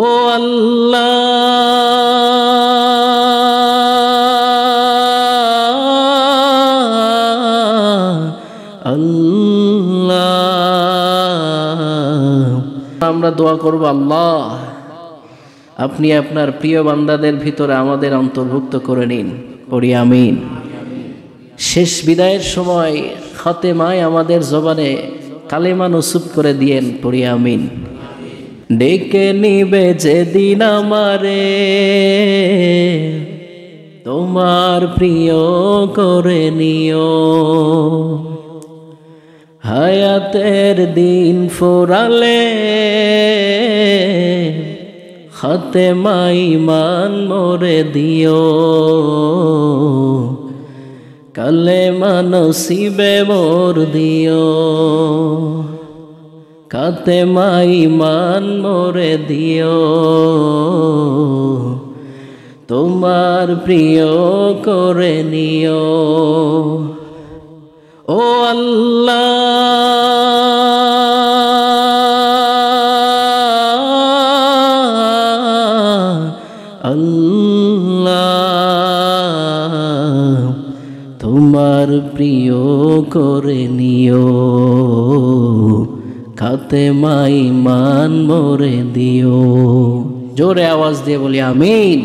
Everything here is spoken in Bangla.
ও আল্লাহ আমরা দোয়া করব, আল্লাহ আপনি আপনার প্রিয় বান্দাদের ভিতরে আমাদের অন্তর্ভুক্ত করে নিন। পড়ি আমিন। শেষ বিদায়ের সময় খাতেমায় আমাদের জবানে কালেমা নসিব করে দিয়েন। পড়ি আমিন। ডেকে নিবে যেদিন আমারে তোমার প্রিয় করে নিও, হায়াতের দিন ফুরালে খাতেমায় ঈমান মোরে দিও, কালেমা নসিবে মোর দিও, খাতেমায় ঈমান মোরে দিও, তোমার প্রিয় করে নিও। ও আল্লাহ আল্লাহ তোমার প্রিয় করে নিও, খাতেমায় ঈমান মোরে দিও। জোরে আওয়াজ দিয়ে বলি আমিন।